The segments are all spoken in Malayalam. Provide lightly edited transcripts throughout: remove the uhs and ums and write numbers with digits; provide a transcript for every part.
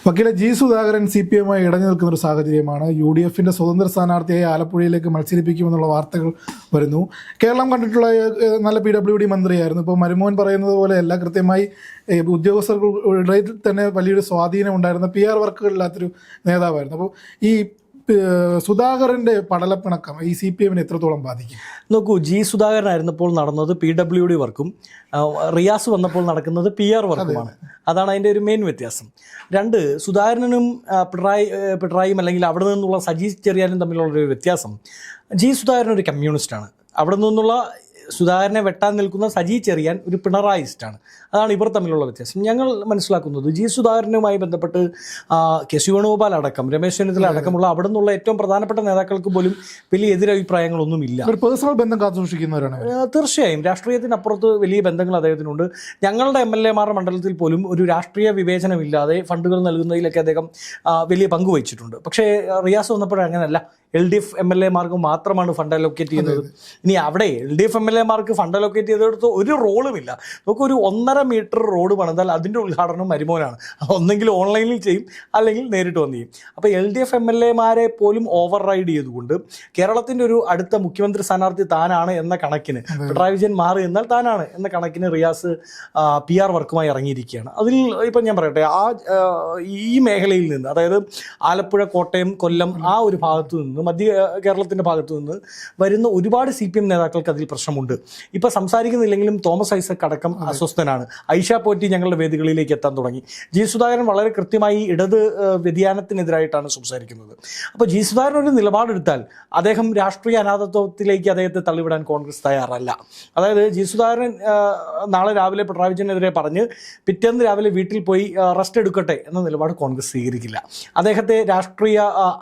വക്കീലെ ജി സുധാകരൻ CPM ഇടഞ്ഞു നിൽക്കുന്ന ഒരു സാഹചര്യമാണ്. UDFന്റെ സ്വതന്ത്ര സ്ഥാനാർത്ഥിയായി ആലപ്പുഴയിലേക്ക് മത്സരിപ്പിക്കുമെന്നുള്ള വാർത്തകൾ വരുന്നു. കേരളം കണ്ടിട്ടുള്ള നല്ല PWD മന്ത്രിയായിരുന്നു. ഇപ്പോൾ മരുമോൻ പറയുന്നത് പോലെയല്ല, കൃത്യമായി ഉദ്യോഗസ്ഥർക്കിടയിൽ തന്നെ വലിയൊരു സ്വാധീനം ഉണ്ടായിരുന്ന PR വർക്കുകളില്ലാത്തൊരു നേതാവായിരുന്നു. അപ്പോൾ ഈ സുധാകരൻ്റെ പടലപ്പിണക്കം ഈ CPM എത്രത്തോളം ബാധിക്കും? നോക്കൂ, ജി സുധാകരനായിരുന്നപ്പോൾ നടന്നത് PWD വർക്കും റിയാസ് വന്നപ്പോൾ നടക്കുന്നത് PR വർക്കുമാണ്. അതാണ് അതിൻ്റെ ഒരു മെയിൻ വ്യത്യാസം. രണ്ട്, സുധാകരനും പിണറായിയും അല്ലെങ്കിൽ അവിടെ നിന്നുള്ള സജി ചെറിയാനും തമ്മിലുള്ള ഒരു വ്യത്യാസം, ജി സുധാകരൻ ഒരു കമ്മ്യൂണിസ്റ്റാണ്. അവിടെ നിന്നുള്ള സുധാകരനെ വെട്ടാൻ നിൽക്കുന്ന സജി ചെറിയാൻ ഒരു പിണറായിസ്റ്റാണ്. അതാണ് ഇവർ തമ്മിലുള്ള വ്യത്യാസം. ഞങ്ങൾ മനസ്സിലാക്കുന്നത് ജി സുധാകരനുമായി ബന്ധപ്പെട്ട് കെ സി വേണുഗോപാൽ അടക്കം, രമേശ് ചെന്നിത്തല അടക്കമുള്ള അവിടെ നിന്നുള്ള ഏറ്റവും പ്രധാനപ്പെട്ട നേതാക്കൾക്ക് പോലും വലിയ എതിരഭിപ്രായങ്ങളൊന്നുമില്ല. ഒരു പേഴ്സണൽ ബന്ധം കാത്തു സൂക്ഷിക്കുന്നവരാണ്. തീർച്ചയായും രാഷ്ട്രീയത്തിനപ്പുറത്ത് വലിയ ബന്ധങ്ങൾ അദ്ദേഹത്തിനുണ്ട്. ഞങ്ങളുടെ MLA മാരുടെ മണ്ഡലത്തിൽ പോലും ഒരു രാഷ്ട്രീയ വിവേചനമില്ലാതെ ഫണ്ടുകൾ നൽകുന്നതിലൊക്കെ അദ്ദേഹം വലിയ പങ്ക് വഹിച്ചിട്ടുണ്ട്. പക്ഷേ റിയാസ് വന്നപ്പോഴങ്ങനെയല്ല. LDF MLA മാർക്ക് മാത്രമാണ് ഫണ്ട് അലോക്കേറ്റ് ചെയ്യുന്നത്. ഇനി അവിടെ LDF MLA mark fund allocate ചെയ്തെടുത്ത് ഒരു റോളുമില്ല. നമുക്കൊരു 1.5 മീറ്റർ റോഡ് പണിതാൽ അതിൻ്റെ ഉദ്ഘാടനം മരുമോനാണ്. ഒന്നെങ്കിൽ ഓൺലൈനിൽ ചെയ്യും, അല്ലെങ്കിൽ നേരിട്ട് വന്ന് ചെയ്യും. അപ്പോൾ LDF MLA മാരെ പോലും ഓവർ റൈഡ് ചെയ്തുകൊണ്ട് കേരളത്തിൻ്റെ ഒരു അടുത്ത മുഖ്യമന്ത്രി സ്ഥാനാർത്ഥി താനാണ് എന്ന കണക്കിന്, പിണറായി വിജയൻ മാറി എന്നാൽ താനാണ് എന്ന കണക്കിന് റിയാസ് PR വർക്കുമായി ഇറങ്ങിയിരിക്കുകയാണ്. അതിൽ ഇപ്പം ഞാൻ പറയട്ടെ, ഈ മേഖലയിൽ നിന്ന്, അതായത് ആലപ്പുഴ, കോട്ടയം, കൊല്ലം ആ ഒരു ഭാഗത്തു നിന്ന്, മധ്യ കേരളത്തിൻ്റെ ഭാഗത്തു നിന്ന് വരുന്ന ഒരുപാട് CPM നേതാക്കൾക്ക് അതിൽ പ്രശ്നമുണ്ട്. ഇപ്പം സംസാരിക്കുന്നില്ലെങ്കിലും തോമസ് ഐസക് അടക്കം അസ്വസ്ഥനാണ്. ഐഷ പോറ്റി ഞങ്ങളുടെ വേദികളിലേക്ക് എത്താൻ തുടങ്ങി. ജി സുധാകരൻ വളരെ കൃത്യമായി ഇടത് വ്യതിയാനത്തിനെതിരായിട്ടാണ് സംസാരിക്കുന്നത്. അപ്പോൾ ജി സുധാകരൻ ഒരു നിലപാടെടുത്താൽ അദ്ദേഹം രാഷ്ട്രീയ അനാഥത്വത്തിലേക്ക് അദ്ദേഹത്തെ തള്ളിവിടാൻ കോൺഗ്രസ് തയ്യാറല്ല. അതായത് ജി സുധാകരൻ നാളെ രാവിലെ പിണറായി വിജയനെതിരെ പറഞ്ഞ് പിറ്റേന്ന് രാവിലെ വീട്ടിൽ പോയി റെസ്റ്റ് എടുക്കട്ടെ എന്ന നിലപാട് കോൺഗ്രസ് സ്വീകരിക്കില്ല. അദ്ദേഹത്തെ രാഷ്ട്രീയ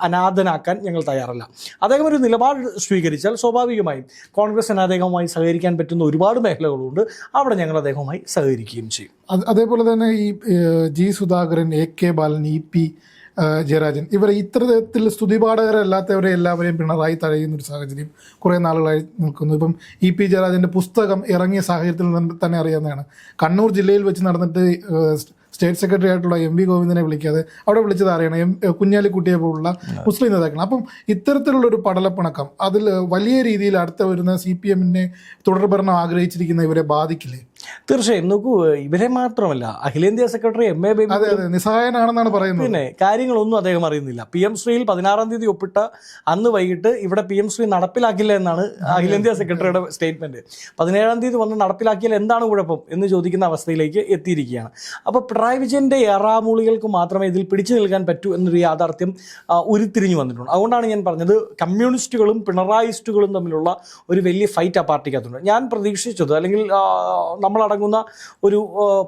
അനാഥനാക്കാൻ ഞങ്ങൾ തയ്യാറല്ല. അദ്ദേഹം ഒരു നിലപാട് സ്വീകരിച്ചാൽ സ്വാഭാവികമായും കോൺഗ്രസിന് അദ്ദേഹവുമായി സഹകരിക്കാൻ പറ്റുന്ന ഒരുപാട് മേഖലകളുണ്ട്. അവിടെ ഞങ്ങൾ അദ്ദേഹവുമായി സഹകരിക്കുകയും ചെയ്യും. അതേപോലെ തന്നെ ഈ ജി സുധാകരൻ, AK ബാലൻ, EP ജയരാജൻ, ഇവർ ഇത്തരത്തിൽ സ്തുതിപാഠകരല്ലാത്തവരെ എല്ലാവരെയും പിണറായി തഴയുന്ന ഒരു സാഹചര്യം കുറേ നാളുകളായി നിൽക്കുന്നു. ഇപ്പം EP ജയരാജന്റെ പുസ്തകം ഇറങ്ങിയ സാഹചര്യത്തിൽ തന്നെ അറിയാവുന്നതാണ്. കണ്ണൂർ ജില്ലയിൽ വെച്ച് നടന്നിട്ട് സ്റ്റേറ്റ് സെക്രട്ടറി ആയിട്ടുള്ള MV ഗോവിന്ദനെ വിളിക്കാതെ അവിടെ വിളിച്ചത് അറിയണം കുഞ്ഞാലിക്കുട്ടിയെ പോലുള്ള മുസ്ലിം നേതാക്കൾ. അപ്പം ഇത്തരത്തിലുള്ളൊരു പടലപ്പിണക്കം അതിൽ വലിയ രീതിയിൽ അടുത്ത വരുന്ന CPM-നെ തുടർഭരണം ആഗ്രഹിച്ചിരിക്കുന്ന ഇവരെ ബാധിക്കില്ലേ? തീർച്ചയായും. നോക്കൂ, ഇവരെ മാത്രമല്ല, അഖിലേന്ത്യാ സെക്രട്ടറി MA ബേബി നിസ്സഹായനാണെന്നാണ് പറയുന്നത്. പിന്നെ കാര്യങ്ങളൊന്നും അദ്ദേഹം അറിയുന്നില്ല. PM ശ്രീയിൽ 16-ാം തീയതി ഒപ്പിട്ട അന്ന് വൈകിട്ട് ഇവിടെ PM ശ്രീ നടപ്പിലാക്കില്ല എന്നാണ് അഖിലേന്ത്യാ സെക്രട്ടറിയുടെ സ്റ്റേറ്റ്മെന്റ്. 17-ാം തീയതി വന്ന് നടപ്പിലാക്കിയാൽ എന്താണ് കുഴപ്പം എന്ന് ചോദിക്കുന്ന അവസ്ഥയിലേക്ക് എത്തിയിരിക്കുകയാണ്. അപ്പോൾ പിണറായി വിജയന്റെ ഏറാമൂളികൾക്ക് മാത്രമേ ഇതിൽ പിടിച്ചു നിൽക്കാൻ പറ്റൂ എന്നൊരു യാഥാർത്ഥ്യം ഉരുത്തിരിഞ്ഞു വന്നിട്ടുണ്ട്. അതുകൊണ്ടാണ് ഞാൻ പറഞ്ഞത്, കമ്മ്യൂണിസ്റ്റുകളും പിണറായിസ്റ്റുകളും തമ്മിലുള്ള ഒരു വലിയ ഫൈറ്റ് ആ പാർട്ടിക്കകത്തുണ്ട്. ഞാൻ പ്രതീക്ഷിച്ചത്, അല്ലെങ്കിൽ നമ്മളടങ്ങുന്ന ഒരു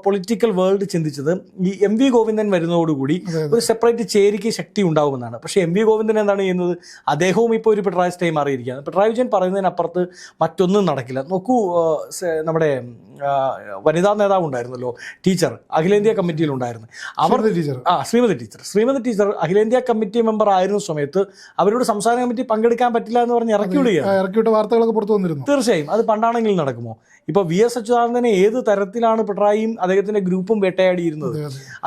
പൊളിറ്റിക്കൽ വേൾഡ് ചിന്തിച്ചത്, ഈ MV ഗോവിന്ദൻ വരുന്നതോടുകൂടി ഒരു സെപ്പറേറ്റ് ചേരിക്ക് ശക്തി ഉണ്ടാകുമെന്നാണ്. പക്ഷേ MV ഗോവിന്ദൻ എന്താണ് ചെയ്യുന്നത്? അദ്ദേഹവും ഇപ്പോൾ ഒരു പിണറായി സ്റ്റൈൽ മാറിയിരിക്കുകയാണ്. പിണറായി വിജയൻ പറയുന്നതിനപ്പുറത്ത് മറ്റൊന്നും നടക്കില്ല. നോക്കൂ, നമ്മുടെ വനിതാ നേതാവ് ഉണ്ടായിരുന്നല്ലോ, ടീച്ചർ, അഖിലേന്ത്യാ കമ്മിറ്റിയിലുണ്ടായിരുന്നു. ശ്രീമതി ടീച്ചർ അഖിലേന്ത്യാ കമ്മിറ്റി മെമ്പർ ആയിരുന്ന സമയത്ത് അവരോട് സംസ്ഥാന കമ്മിറ്റി പങ്കെടുക്കാൻ പറ്റില്ല എന്ന് പറഞ്ഞ് ഇറക്കിവിടുകയാണ്. വാർത്തകളൊക്കെ പുറത്തു വന്നിരുന്നു. തീർച്ചയായും അത് പണ്ടാണെങ്കിൽ നടക്കുമോ? ഇപ്പോൾ VS അച്യുതാനന്ദനെ ഏത് തരത്തിലാണ് പിണറായിയും അദ്ദേഹത്തിന്റെ ഗ്രൂപ്പും വേട്ടയാടിയിരുന്നത്?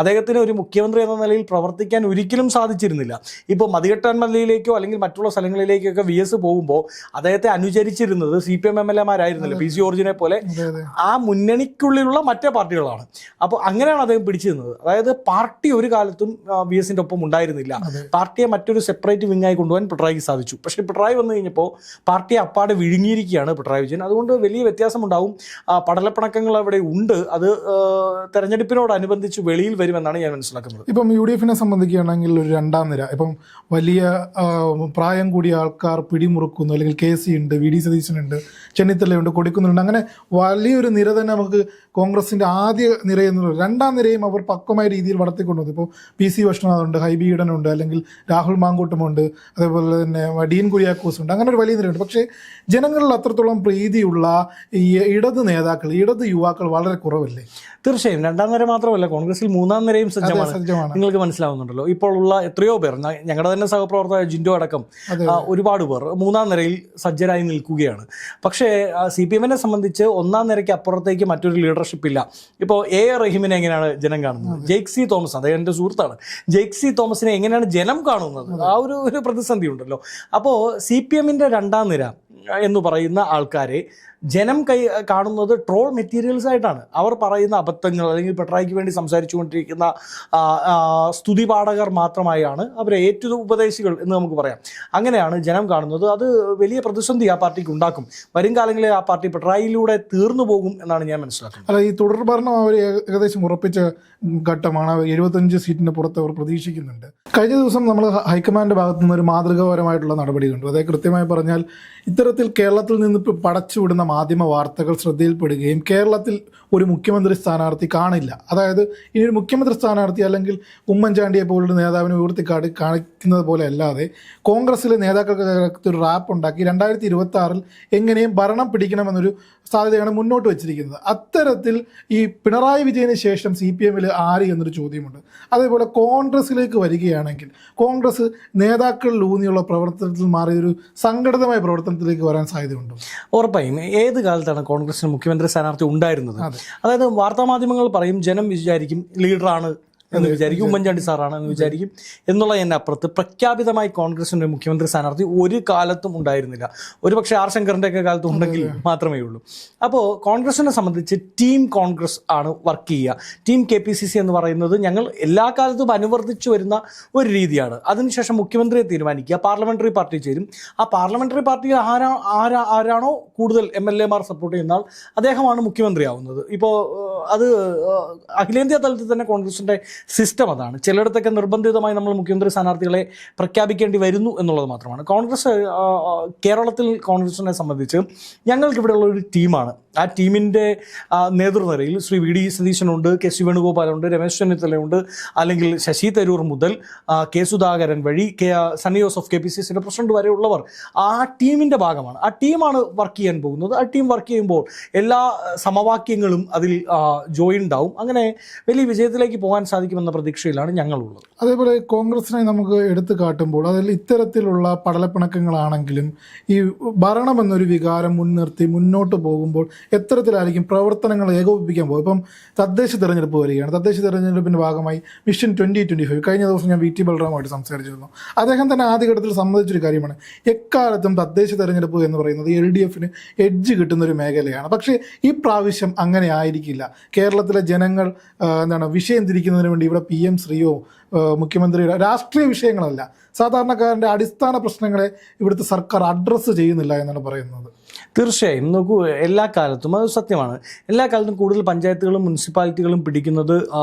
അദ്ദേഹത്തിന് ഒരു മുഖ്യമന്ത്രി എന്ന നിലയിൽ പ്രവർത്തിക്കാൻ ഒരിക്കലും സാധിച്ചിരുന്നില്ല. ഇപ്പോൾ മതികെട്ടാൻമല്ലിയിലേക്കോ അല്ലെങ്കിൽ മറ്റുള്ള സ്ഥലങ്ങളിലേക്കൊക്കെ VS പോകുമ്പോൾ അദ്ദേഹത്തെ അനുചരിച്ചിരുന്നത് CPM MLA-മാരായിരുന്നല്ലോ, PC ജോർജിനെ പോലെ ആ മുന്നണിക്കുള്ളിലുള്ള മറ്റേ പാർട്ടികളാണ്. അപ്പോൾ അങ്ങനെയാണ് അദ്ദേഹം പിടിച്ചിരുന്നത്. അതായത് പാർട്ടി ഒരു കാലത്തും VS-ന്റെ ഒപ്പം ഉണ്ടായിരുന്നില്ല. പാർട്ടിയെ മറ്റൊരു സെപ്പറേറ്റ് വിങ്ങായി കൊണ്ടുപോകാൻ പിണറായിക്ക് സാധിച്ചു. പക്ഷേ പിണറായി വന്നു കഴിഞ്ഞപ്പോൾ പാർട്ടിയെ അപ്പാടെ വിഴുങ്ങിയിരിക്കുകയാണ് പിണറായി വിജയൻ. അതുകൊണ്ട് വലിയ വ്യത്യാസമുണ്ടാവും. പടലപ്പിണക്കങ്ങൾ അവിടെ ഉണ്ട്. അത് തെരഞ്ഞെടുപ്പിനോടനുബന്ധിച്ച് വെളിയിൽ വരുമെന്നാണ് ഞാൻ മനസ്സിലാക്കുന്നത്. ഇപ്പം UDF-നെ സംബന്ധിക്കുകയാണെങ്കിൽ ഒരു രണ്ടാം നിര, ഇപ്പം വലിയ പ്രായം കൂടിയ ആൾക്കാർ പിടിമുറുക്കുന്നു, അല്ലെങ്കിൽ KC ഉണ്ട്, VD സതീശനുണ്ട്, ചെന്നിത്തലയുണ്ട്, കൊടിക്കുന്നുണ്ട്, അങ്ങനെ വലിയൊരു നിര തന്നെ നമുക്ക് കോൺഗ്രസിൻ്റെ ആദ്യ നിരയെന്നുള്ള രണ്ടാം നിരയും അവർ പക്വമായ രീതിയിൽ വളർത്തിക്കൊണ്ടുവന്നു. ഇപ്പോൾ PC വിശ്വനാഥുണ്ട്, ഹൈബി ഈഡനുണ്ട്, അല്ലെങ്കിൽ രാഹുൽ മാങ്കൂട്ടമുണ്ട്, അതേപോലെ തന്നെ ഡീൻ കുര്യാക്കോസ് ഉണ്ട്, അങ്ങനെ ഒരു വലിയ നിരയുണ്ട്. പക്ഷേ ജനങ്ങളിൽ അത്രത്തോളം പ്രീതിയുള്ള ഈ ഇടത് നേതാക്കൾ, ഇടത് യുവാക്കൾ വളരെ കുറവല്ലേ? തീർച്ചയായും രണ്ടാം നിര മാത്രമല്ല, കോൺഗ്രസിൽ മൂന്നാം നിരയും സജ്ജമാണ്. നിങ്ങൾക്ക് മനസ്സിലാവുന്നുണ്ടല്ലോ. ഇപ്പോൾ ഉള്ള എത്രയോ പേർ, ഞങ്ങളുടെ തന്നെ സഹപ്രവർത്തക ജിൻഡോ അടക്കം ഒരുപാട് പേർ മൂന്നാം നിരയിൽ സജ്ജരായി നിൽക്കുകയാണ്. പക്ഷേ CPM-നെ സംബന്ധിച്ച് ഒന്നാം നിരയ്ക്ക് അപ്പുറത്തേക്ക് മറ്റൊരു ലീഡർഷിപ്പ് ഇല്ല. ഇപ്പോൾ A. റഹീമിനെ എങ്ങനെയാണ് ജനം കാണുന്നത്? ജെയ്ക് സി തോമസ്, അദ്ദേഹം എൻ്റെ സുഹൃത്താണ്. ജെയ്ക് സി തോമസിനെ എങ്ങനെയാണ് ജനം കാണുന്നത്? ആ ഒരു പ്രതിസന്ധി ഉണ്ടല്ലോ. അപ്പോൾ CPM-ന്റെ രണ്ടാം നിര എന്ന് പറയുന്ന ആൾക്കാരെ ജനം കാണുന്നത് ട്രോൾ മെറ്റീരിയൽസ് ആയിട്ടാണ്. അവർ പറയുന്ന അബദ്ധങ്ങൾ അല്ലെങ്കിൽ പിണറായിക്ക് വേണ്ടി സംസാരിച്ചുകൊണ്ടിരിക്കുന്ന സ്തുതിപാഠകർ മാത്രമായാണ് അവരെ ഉപദേശികൾ എന്ന് നമുക്ക് പറയാം. അങ്ങനെയാണ് ജനം കാണുന്നത്. അത് വലിയ പ്രതിസന്ധി ആ പാർട്ടിക്ക് ഉണ്ടാക്കും. വരും കാലങ്ങളിൽ ആ പാർട്ടി പിണറായിലൂടെ തീർന്നു പോകും എന്നാണ് ഞാൻ മനസ്സിലാക്കുന്നത്. അല്ല, ഈ തുടർഭരണം അവർ ഏകദേശം ഉറപ്പിച്ച ഘട്ടമാണ്. 75 സീറ്റിന് പുറത്ത് അവർ പ്രതീക്ഷിക്കുന്നുണ്ട്. കഴിഞ്ഞ ദിവസം നമ്മൾ ഹൈക്കമാൻഡിന്റെ ഭാഗത്തു നിന്ന് ഒരു മാതൃകാപരമായിട്ടുള്ള നടപടി കണ്ടു. അതായത് കൃത്യമായി പറഞ്ഞാൽ ഇത്തരത്തിൽ കേരളത്തിൽ നിന്ന് പടച്ചുവിടുന്ന മാധ്യമ വാർത്തകൾ ശ്രദ്ധയിൽപ്പെടുകയും കേരളത്തിൽ ഒരു മുഖ്യമന്ത്രി സ്ഥാനാർത്ഥി കാണില്ല, അതായത് ഇനി ഒരു മുഖ്യമന്ത്രി സ്ഥാനാർത്ഥി അല്ലെങ്കിൽ ഉമ്മൻചാണ്ടിയെ പോലുള്ള നേതാവിനെ കാണിക്കുന്നത് പോലെ അല്ലാതെ കോൺഗ്രസിലെ നേതാക്കൾക്ക് ഒരു റാപ്പ് ഉണ്ടാക്കി 2026 എങ്ങനെയും ഭരണം പിടിക്കണമെന്നൊരു സാധ്യതയാണ് മുന്നോട്ട് വെച്ചിരിക്കുന്നത്. അത്തരത്തിൽ ഈ പിണറായി വിജയന് ശേഷം CPM-ൽ ആര് എന്നൊരു ചോദ്യമുണ്ട്. അതേപോലെ കോൺഗ്രസിലേക്ക് വരികയാണെങ്കിൽ കോൺഗ്രസ് നേതാക്കളിൽ ഊന്നിയുള്ള പ്രവർത്തനത്തിൽ മാറിയൊരു സംഘടിതമായ പ്രവർത്തനത്തിലേക്ക് വരാൻ സാധ്യതയുണ്ടോ? ഉറപ്പായും. ഏത് കാലത്താണ് കോൺഗ്രസിന് മുഖ്യമന്ത്രി സ്ഥാനാർത്ഥി ഉണ്ടായിരുന്നത്? അതായത് വാർത്താമാധ്യമങ്ങൾ പറയും, ജനം വിചാരിക്കും ലീഡറാണ് എന്ന് വിചാരിക്കും, ഉമ്മൻചാണ്ടി സാറാണ് എന്ന് വിചാരിക്കും എന്നുള്ളതിനപ്പുറത്ത് പ്രഖ്യാപിതമായി കോൺഗ്രസിൻ്റെ മുഖ്യമന്ത്രി സ്ഥാനാർത്ഥി ഒരു കാലത്തും ഉണ്ടായിരുന്നില്ല. ഒരുപക്ഷെ R. ശങ്കറിൻ്റെയൊക്കെ കാലത്ത് ഉണ്ടെങ്കിൽ മാത്രമേ ഉള്ളൂ. അപ്പോൾ കോൺഗ്രസിനെ സംബന്ധിച്ച് ടീം കോൺഗ്രസ് ആണ് വർക്ക് ചെയ്യുക. ടീം KPCC എന്ന് പറയുന്നത് ഞങ്ങൾ എല്ലാ കാലത്തും അനുവർത്തിച്ചു വരുന്ന ഒരു രീതിയാണ്. അതിനുശേഷം മുഖ്യമന്ത്രിയെ തീരുമാനിക്കുക, പാർലമെൻ്ററി പാർട്ടി ചേരും. ആ പാർലമെൻ്ററി പാർട്ടിയിൽ ആരാണോ കൂടുതൽ MLA-മാർ സപ്പോർട്ട് ചെയ്യുന്ന ആൾ അദ്ദേഹമാണ് മുഖ്യമന്ത്രിയാവുന്നത്. ഇപ്പോൾ അത് അഖിലേന്ത്യാ തലത്തിൽ തന്നെ കോൺഗ്രസിൻ്റെ സിസ്റ്റം അതാണ്. ചിലയിടത്തൊക്കെ നിർബന്ധിതമായി നമ്മൾ മുഖ്യമന്ത്രി സ്ഥാനാർത്ഥികളെ പ്രഖ്യാപിക്കേണ്ടി വരുന്നു എന്നുള്ളത് മാത്രമാണ്. കേരളത്തിൽ കോൺഗ്രസിനെ സംബന്ധിച്ച് ഞങ്ങൾക്കിവിടെയുള്ള ഒരു ടീമാണ്. ആ ടീമിൻ്റെ നേതൃനിരയിൽ ശ്രീ VD സതീശനുണ്ട്, KC വേണുഗോപാലുണ്ട്, രമേശ് ചെന്നിത്തലയുണ്ട്, അല്ലെങ്കിൽ ശശി തരൂർ മുതൽ K. സുധാകരൻ വഴി സണ്ണി ജോസഫ് KPCCയുടെ പ്രസിഡന്റ് വരെയുള്ളവർ ആ ടീമിൻ്റെ ഭാഗമാണ്. ആ ടീമാണ് വർക്ക് ചെയ്യാൻ പോകുന്നത്. ആ ടീം വർക്ക് ചെയ്യുമ്പോൾ എല്ലാ സമവാക്യങ്ങളും അതിൽ ജോയിൻഡ് ആവും. അങ്ങനെ വലിയ വിജയത്തിലേക്ക് പോകാൻ സാധിക്കുമെന്ന പ്രതീക്ഷയിലാണ് ഞങ്ങളുള്ളത്. അതേപോലെ കോൺഗ്രസിനെ നമുക്ക് എടുത്തു കാട്ടുമ്പോൾ അതിൽ ഇത്തരത്തിലുള്ള പടലപ്പിണക്കങ്ങളാണെങ്കിലും ഈ ഭരണം എന്നൊരു വികാരം മുൻനിർത്തി മുന്നോട്ട് പോകുമ്പോൾ എത്തരത്തിലായിരിക്കും പ്രവർത്തനങ്ങൾ ഏകോപിപ്പിക്കാൻ പോകും? ഇപ്പം തദ്ദേശ തെരഞ്ഞെടുപ്പ് വരികയാണ്. തദ്ദേശ തെരഞ്ഞെടുപ്പിൻ്റെ ഭാഗമായി മിഷൻ 2025 കഴിഞ്ഞ ദിവസം ഞാൻ VT ബൽറാമുമായിട്ട് സംസാരിച്ചിരുന്നു. അദ്ദേഹം തന്നെ ആദ്യഘട്ടത്തിൽ സമ്മതിച്ചൊരു കാര്യമാണ്, എക്കാലത്തും തദ്ദേശ തെരഞ്ഞെടുപ്പ് എന്ന് പറയുന്നത് LDFന് എഡ്ജ് കിട്ടുന്നൊരു മേഖലയാണ്. പക്ഷേ ഈ പ്രാവശ്യം അങ്ങനെ ആയിരിക്കില്ല. കേരളത്തിലെ ജനങ്ങൾ വിഷയം തിരിക്കുന്നതിന് വേണ്ടി ഇവിടെ PM ശ്രീയോ മുഖ്യമന്ത്രിയുടെ രാഷ്ട്രീയ വിഷയങ്ങളല്ല, സാധാരണക്കാരൻ്റെ അടിസ്ഥാന പ്രശ്നങ്ങളെ ഇവിടുത്തെ സർക്കാർ അഡ്രസ്സ് ചെയ്യുന്നില്ല എന്നാണ് പറയുന്നത്. തീർച്ചയായും. നോക്കൂ, എല്ലാ കാലത്തും അത് സത്യമാണ്. എല്ലാ കാലത്തും കൂടുതൽ പഞ്ചായത്തുകളും മുനിസിപ്പാലിറ്റികളും പിടിക്കുന്നത്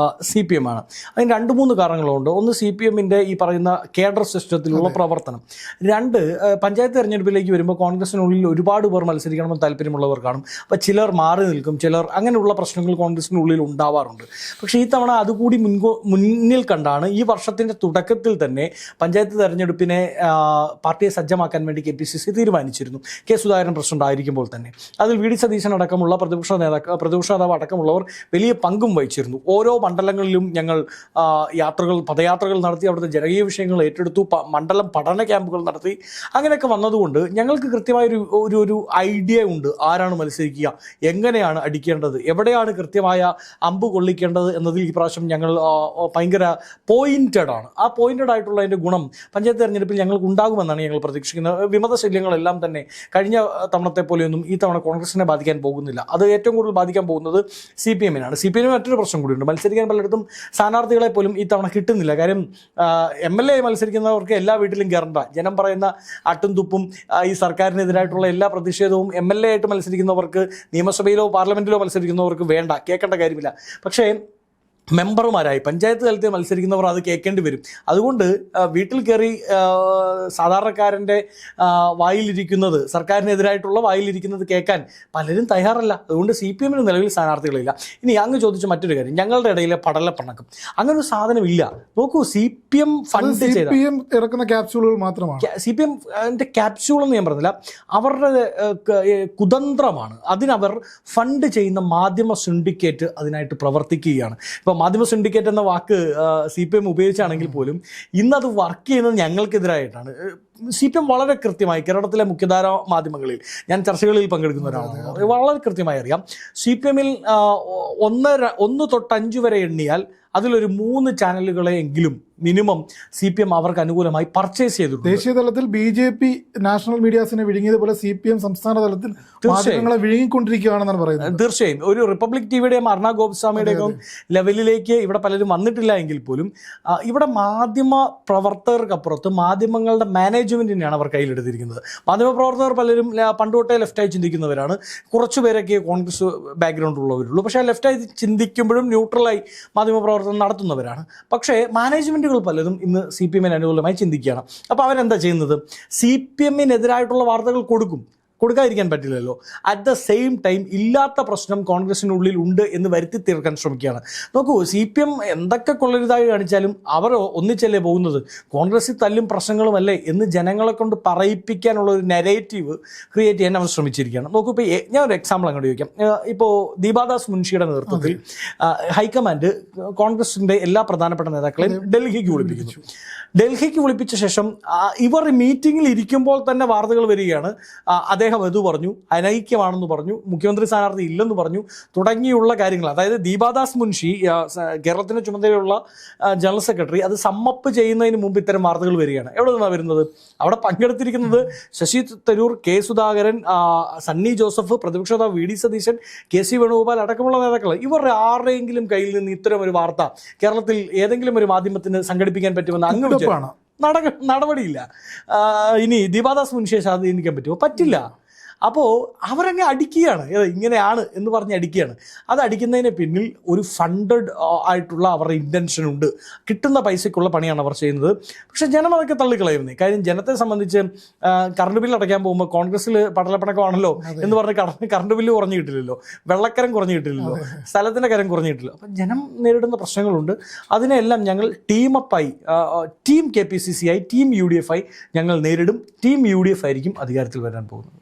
CPM ആണ്. അതിന് 2-3 കാരണങ്ങളുണ്ട്. ഒന്ന്, CPM-ന്റെ ഈ പറയുന്ന കേഡർ സിസ്റ്റത്തിലുള്ള പ്രവർത്തനം. 2, പഞ്ചായത്ത് തെരഞ്ഞെടുപ്പിലേക്ക് വരുമ്പോൾ കോൺഗ്രസിനുള്ളിൽ ഒരുപാട് പേർ മത്സരിക്കണമെന്ന് താല്പര്യമുള്ളവർ കാണും. അപ്പോൾ ചിലർ മാറി നിൽക്കും, ചിലർ അങ്ങനെയുള്ള പ്രശ്നങ്ങൾ കോൺഗ്രസിനുള്ളിൽ ഉണ്ടാവാറുണ്ട്. പക്ഷേ ഈ തവണ അതുകൂടി മുന്നിൽ കണ്ടാണ് ഈ വർഷത്തിൻ്റെ തുടക്കത്തിൽ തന്നെ പഞ്ചായത്ത് തെരഞ്ഞെടുപ്പിനെ പാർട്ടിയെ സജ്ജമാക്കാൻ വേണ്ടി KPCC തീരുമാനിച്ചിരുന്നു. K. സുധാകരൻ പ്രസിഡന്റ് ആയിരിക്കുമ്പോൾ തന്നെ അതിൽ VD സതീശൻ അടക്കമുള്ള പ്രതിപക്ഷ നേതാവ് അടക്കമുള്ളവർ വലിയ പങ്കും വഹിച്ചിരുന്നു. ഓരോ മണ്ഡലങ്ങളിലും ഞങ്ങൾ പദയാത്രകൾ നടത്തി, അവിടുത്തെ ജനകീയ വിഷയങ്ങൾ ഏറ്റെടുത്തു, മണ്ഡലം പഠന ക്യാമ്പുകൾ നടത്തി. അങ്ങനെയൊക്കെ വന്നതുകൊണ്ട് ഞങ്ങൾക്ക് കൃത്യമായൊരു ഒരു ഐഡിയ ഉണ്ട്, ആരാണ് മത്സരിക്കുക, എങ്ങനെയാണ് അടിക്കേണ്ടത്, എവിടെയാണ് കൃത്യമായ അമ്പ് കൊള്ളിക്കേണ്ടത് എന്നതിൽ ഈ പ്രാവശ്യം ഞങ്ങൾ ഭയങ്കര പോയിന്റഡ് ആണ്. ആ പോയിന്റഡ് ആയിട്ടുള്ളതിൻ്റെ ഗുണം പഞ്ചായത്ത് തെരഞ്ഞെടുപ്പിൽ ഞങ്ങൾക്ക് ഉണ്ടാകുമെന്നാണ് ഞങ്ങൾ പ്രതീക്ഷിക്കുന്നത്. വിമതശല്യങ്ങളെല്ലാം തന്നെ കഴിഞ്ഞ തവണത്തെ പോലെയൊന്നും ഈ തവണ കോൺഗ്രസിനെ ബാധിക്കാൻ പോകുന്നില്ല. അത് ഏറ്റവും കൂടുതൽ ബാധിക്കാൻ പോകുന്നത് CPM-നാണ്. CPM-ന് മറ്റൊരു പ്രശ്നം കൂടിയുണ്ട്. മത്സരിക്കാൻ പലയിടത്തും സ്ഥാനാർത്ഥികളെ പോലും ഈ തവണ കിട്ടുന്നില്ല. കാര്യം MLA മത്സരിക്കുന്നവർക്ക് എല്ലാ വീട്ടിലും കയറണ്ട. ജനം പറയുന്ന അട്ടും തുപ്പും ഈ സർക്കാരിനെതിരായിട്ടുള്ള എല്ലാ പ്രതിഷേധവും MLA ആയിട്ട് മത്സരിക്കുന്നവർക്ക്, നിയമസഭയിലോ പാർലമെന്റിലോ മത്സരിക്കുന്നവർക്ക് വേണ്ട, കേൾക്കേണ്ട കാര്യമില്ല. പക്ഷേ മെമ്പർമാരായി പഞ്ചായത്ത് തലത്തിൽ മത്സരിക്കുന്നവർ അത് കേൾക്കേണ്ടി വരും. അതുകൊണ്ട് വീട്ടിൽ കയറി സാധാരണക്കാരൻ്റെ വായിലിരിക്കുന്നത്, സർക്കാരിനെതിരായിട്ടുള്ള വായിലിരിക്കുന്നത് കേൾക്കാൻ പലരും തയ്യാറല്ല. അതുകൊണ്ട് CPM-ന് നിലവിൽ സ്ഥാനാർത്ഥികളില്ല. ഇനി അങ്ങ് ചോദിച്ച മറ്റൊരു കാര്യം, ഞങ്ങളുടെ ഇടയിലെ പടലപ്പിണക്കം, അങ്ങനൊരു സാധനമില്ല. നോക്കൂ, CPM ഫണ്ട് ചെയ്ത CPM ഇറക്കുന്ന ക്യാപ്സ്യൂളുകൾ മാത്രമാണ്. CPM ക്യാപ്സ്യൂൾ എന്ന് ഞാൻ പറഞ്ഞില്ല, അവരുടെ കുതന്ത്രമാണ്. അതിനവർ ഫണ്ട് ചെയ്യുന്ന മാധ്യമ സിൻഡിക്കേറ്റ് അതിനായിട്ട് പ്രവർത്തിക്കുകയാണ്. ഇപ്പോൾ മാധ്യമ സിൻഡിക്കേറ്റ് എന്ന വാക്ക് CPM ഉപയോഗിച്ചാണെങ്കിൽ പോലും ഇന്നത് വർക്ക് ചെയ്യുന്നത് ഞങ്ങൾക്കെതിരായിട്ടാണ്. CPM വളരെ കൃത്യമായി കേരളത്തിലെ മുഖ്യധാര മാധ്യമങ്ങളിൽ ഞാൻ ചർച്ചകളിൽ പങ്കെടുക്കുന്ന ഒരാളാണ്, വളരെ കൃത്യമായി അറിയാം. CPM-ൽ 1 തൊട്ട് 5 വരെ എണ്ണിയാൽ അതിലൊരു 3 ചാനലുകളെ എങ്കിലും മിനിമം CPM അവർക്ക് അനുകൂലമായി പർച്ചേസ് ചെയ്തിട്ടുണ്ട്. ദേശീയ തലത്തിൽ BJP നാഷണൽ മീഡിയാസിനെ വിഴുങ്ങിയതുപോലെ CPM സംസ്ഥാന തലത്തിൽ മാധ്യമങ്ങളെ വിഴുങ്ങിക്കൊണ്ടിരിക്കുകയാണെന്നാണ് പറയുന്നത്. തീർച്ചയായും ഒരു റിപ്പബ്ലിക് ടിവിയുടെയും അർണ ഗോസ്വാമിയുടെയും ലെവലിലേക്ക് ഇവിടെ പലരും വന്നിട്ടില്ല എങ്കിൽ പോലും ഇവിടെ മാധ്യമ പ്രവർത്തകർക്കപ്പുറത്ത് മാധ്യമങ്ങളുടെ മാനേജ്മെന്റിനെയാണ് അവർ കയ്യിലെടുത്തിരിക്കുന്നത്. മാധ്യമ പ്രവർത്തകർ പലരും പണ്ട് തൊട്ടേ ലെഫ്റ്റായി ചിന്തിക്കുന്നവരാണ്. കുറച്ചുപേരൊക്കെ കോൺഗ്രസ് ബാക്ക്ഗ്രൗണ്ട് ഉള്ളവരുള്ളൂ. പക്ഷേ ലെഫ്റ്റായി ചിന്തിക്കുമ്പോഴും ന്യൂട്രലായി മാധ്യമ പ്രവർത്തനം നടത്തുന്നവരാണ്. പക്ഷേ മാനേജ്മെന്റ് പലതും ഇന്ന് CPM-ന് അനുകൂലമായി ചിന്തിക്കുകയാണ്. അപ്പോൾ അവരെന്താ ചെയ്യുന്നത്? CPM-നെതിരായിട്ടുള്ള വാർത്തകൾ കൊടുക്കാതിരിക്കാൻ പറ്റില്ലല്ലോ. അറ്റ് ദ സെയിം ടൈം ഇല്ലാത്ത പ്രശ്നം കോൺഗ്രസിനുള്ളിൽ ഉണ്ട് എന്ന് വരുത്തി തീർക്കാൻ ശ്രമിക്കുകയാണ്. നോക്കൂ, CPM എന്തൊക്കെ കൊള്ളരുതായി കാണിച്ചാലും അവർ ഒന്നിച്ചല്ലേ പോകുന്നത്. കോൺഗ്രസിൽ തല്ലും പ്രശ്നങ്ങളുമല്ലേ എന്ന് ജനങ്ങളെ കൊണ്ട് പറയിപ്പിക്കാനുള്ള ഒരു നെറേറ്റീവ് ക്രിയേറ്റ് ചെയ്യാൻ അവർ ശ്രമിച്ചിരിക്കുകയാണ്. നോക്കൂ, ഇപ്പോൾ ഞാൻ ഒരു എക്സാമ്പിൾ അങ്ങോട്ട് ചോദിക്കാം. ഇപ്പോൾ ദീപാദാസ് മുൻഷിയുടെ നേതൃത്വത്തിൽ ഹൈക്കമാൻഡ് കോൺഗ്രസിൻ്റെ എല്ലാ പ്രധാനപ്പെട്ട നേതാക്കളെയും ഡൽഹിക്ക് വിളിപ്പിക്കുന്നു. ഡൽഹിക്ക് വിളിപ്പിച്ച ശേഷം ഇവർ മീറ്റിങ്ങിൽ ഇരിക്കുമ്പോൾ തന്നെ വാർത്തകൾ വരികയാണ്. അദ്ദേഹം എതു പറഞ്ഞു, അനൈക്യമാണെന്ന് പറഞ്ഞു, മുഖ്യമന്ത്രി സ്ഥാനാർത്ഥി ഇല്ലെന്ന് പറഞ്ഞു, തുടങ്ങിയുള്ള കാര്യങ്ങൾ. അതായത് ദീപാദാസ് മുൻഷി കേരളത്തിന് ചുമതലയുള്ള ജനറൽ സെക്രട്ടറി അത് സമ്മപ്പ് ചെയ്യുന്നതിന് മുമ്പ് ഇത്തരം വാർത്തകൾ വരികയാണ്. എവിടെ നിന്നാണ് വരുന്നത്? അവിടെ പങ്കെടുത്തിരിക്കുന്നത് ശശി തരൂർ, കെ സുധാകരൻ, സണ്ണി ജോസഫ്, പ്രതിപക്ഷ നേതാവ് VD സതീശൻ, KC വേണുഗോപാൽ അടക്കമുള്ള നേതാക്കൾ. ഇവർ ആരുടെയെങ്കിലും കയ്യിൽ നിന്ന് ഇത്തരം ഒരു വാർത്ത കേരളത്തിൽ ഏതെങ്കിലും ഒരു മാധ്യമത്തിന് സംഘടിപ്പിക്കാൻ പറ്റുമെന്ന് അങ്ങ് നടപടിയില്ല. ഇനി ദീപാദാസ് മുൻഷിയെ സ്വാധീനിക്കാൻ പറ്റുമോ? പറ്റില്ല. അപ്പോൾ അവരങ്ങ് അടിക്കുകയാണ്, ഇങ്ങനെയാണ് എന്ന് പറഞ്ഞ് അടിക്കുകയാണ്. അത് അടിക്കുന്നതിന് പിന്നിൽ ഒരു ഫണ്ടഡ് ആയിട്ടുള്ള അവരുടെ ഇൻറ്റൻഷൻ ഉണ്ട്. കിട്ടുന്ന പൈസയ്ക്കുള്ള പണിയാണ് അവർ ചെയ്യുന്നത്. പക്ഷേ ജനം അതൊക്കെ തള്ളിക്കളയുന്നത്. കാര്യം ജനത്തെ സംബന്ധിച്ച് കറണ്ട് ബില്ല് അടയ്ക്കാൻ പോകുമ്പോൾ കോൺഗ്രസ്സിൽ പടലപ്പണക്കമാണല്ലോ എന്ന് പറഞ്ഞ് കറണ്ട് ബില്ല് കുറഞ്ഞു കിട്ടില്ലല്ലോ, വെള്ളക്കരം കുറഞ്ഞു കിട്ടില്ലല്ലോ, സ്ഥലത്തിൻ്റെ കരം കുറഞ്ഞു കിട്ടില്ല. അപ്പം ജനം നേരിടുന്ന പ്രശ്നങ്ങളുണ്ട്. അതിനെല്ലാം ഞങ്ങൾ ടീമപ്പായി, ടീം KPCC ആയി, ടീം UDF ആയി ഞങ്ങൾ നേരിടും. ടീം UDF ആയിരിക്കും അധികാരത്തിൽ വരാൻ പോകുന്നത്.